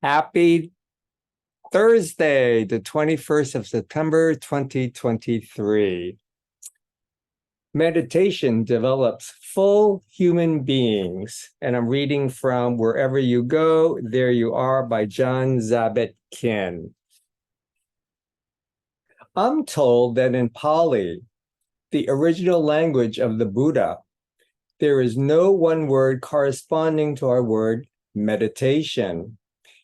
Happy Thursday, the 21st of September, 2023. Meditation develops full human beings. And I'm reading from Wherever You Go, There You Are by Jon Kabat-Zinn. I'm told that in Pali, the original language of the Buddha, there is no one word corresponding to our word meditation.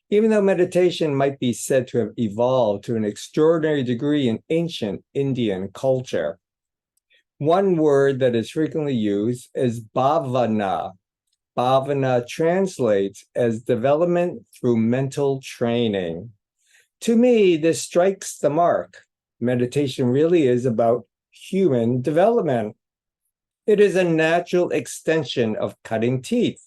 Even though meditation might be said to have evolved to an extraordinary degree in ancient Indian culture. One word that is frequently used is bhavana. Bhavana translates as development through mental training. To me, this strikes the mark. Meditation really is about human development. It is a natural extension of cutting teeth,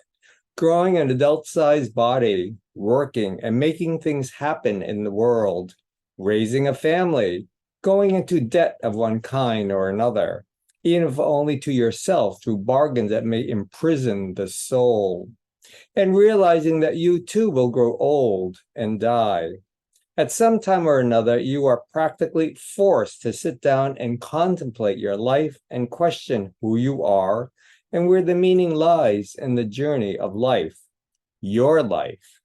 growing an adult-sized body, working and making things happen in the world, raising a family, going into debt of one kind or another, even if only to yourself through bargains that may imprison the soul, and realizing that you too will grow old and die. At some time or another, you are practically forced to sit down and contemplate your life and question who you are and where the meaning lies in the journey of life, your life.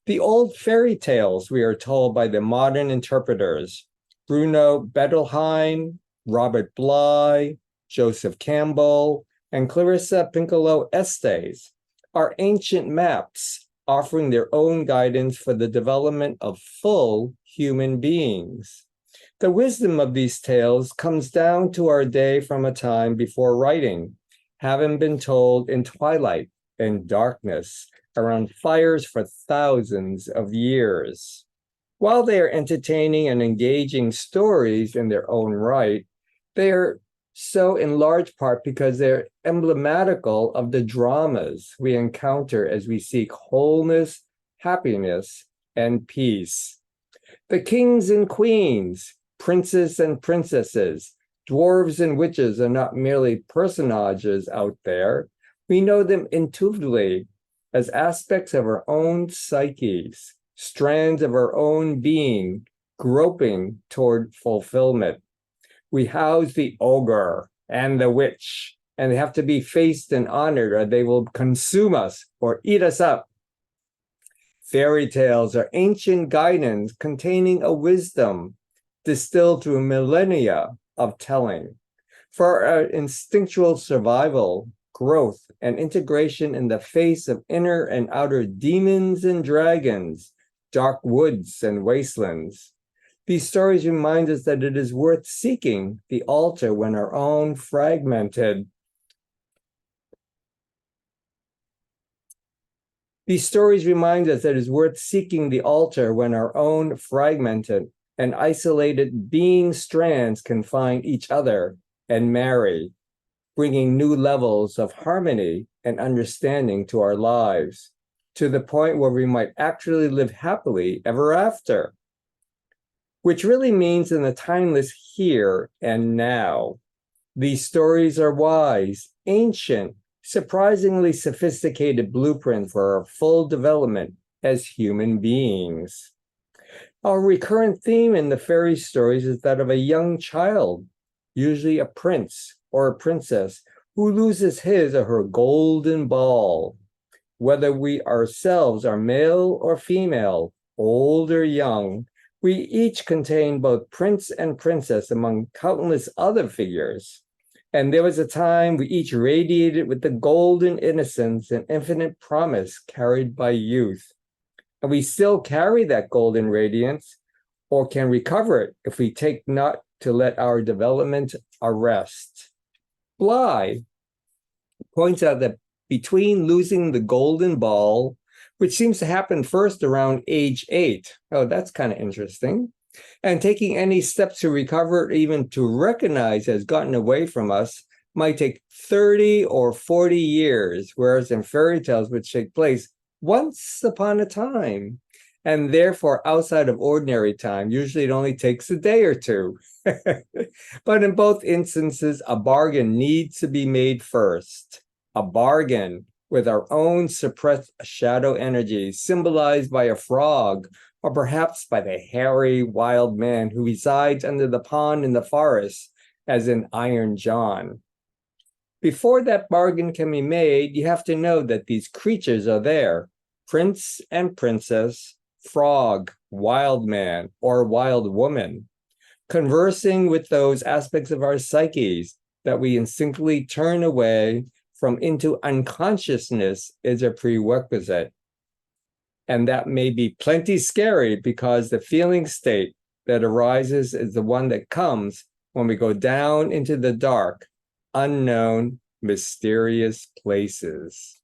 The old fairy tales, we are told by the modern interpreters, Bruno Bettelheim, Robert Bly, Joseph Campbell, and Clarissa Pinkola Estes, are ancient maps offering their own guidance for the development of full human beings. The wisdom of these tales comes down to our day from a time before writing, having been told in twilight and darkness around fires for thousands of years. While they are entertaining and engaging stories in their own right, they are so in large part because they're emblematical of the dramas we encounter as we seek wholeness, happiness, and peace. The kings and queens, princes and princesses, dwarves and witches are not merely personages out there. We know them intuitively as aspects of our own psyches, strands of our own being, groping toward fulfillment. We house the ogre and the witch, and they have to be faced and honored, or they will consume us or eat us up. Fairy tales are ancient guidance containing a wisdom distilled through millennia of telling. For our instinctual survival, growth, and integration in the face of inner and outer demons and dragons, dark woods and wastelands. These stories remind us that it is worth seeking the altar when our own fragmented. These stories remind us that it is worth seeking the altar when our own fragmented and isolated being strands can find each other and marry, bringing new levels of harmony and understanding to our lives, to the point where we might actually live happily ever after, which really means in the timeless here and now. These stories are wise, ancient, surprisingly sophisticated blueprint for our full development as human beings. Our recurrent theme in the fairy stories is that of a young child, usually a prince or a princess, who loses his or her golden ball. Whether we ourselves are male or female, old or young, we each contain both prince and princess among countless other figures. And there was a time we each radiated with the golden innocence and infinite promise carried by youth. And we still carry that golden radiance, or can recover it if we take not to let our development arrest. Bly points out that between losing the golden ball, which seems to happen first around age 8, oh, that's kind of interesting, and taking any steps to recover it, even to recognize has gotten away from us, might take 30 or 40 years, whereas in fairy tales, which take place once upon a time, and therefore outside of ordinary time, usually it only takes a day or two. But in both instances, a bargain needs to be made first. A bargain with our own suppressed shadow energy, symbolized by a frog, or perhaps by the hairy wild man who resides under the pond in the forest, as in Iron John. Before that bargain can be made, you have to know that these creatures are there: prince and princess, frog, wild man, or wild woman. Conversing with those aspects of our psyches that we instinctively turn away from into unconsciousness is a prerequisite. And that may be plenty scary, because the feeling state that arises is the one that comes when we go down into the dark, unknown, mysterious places.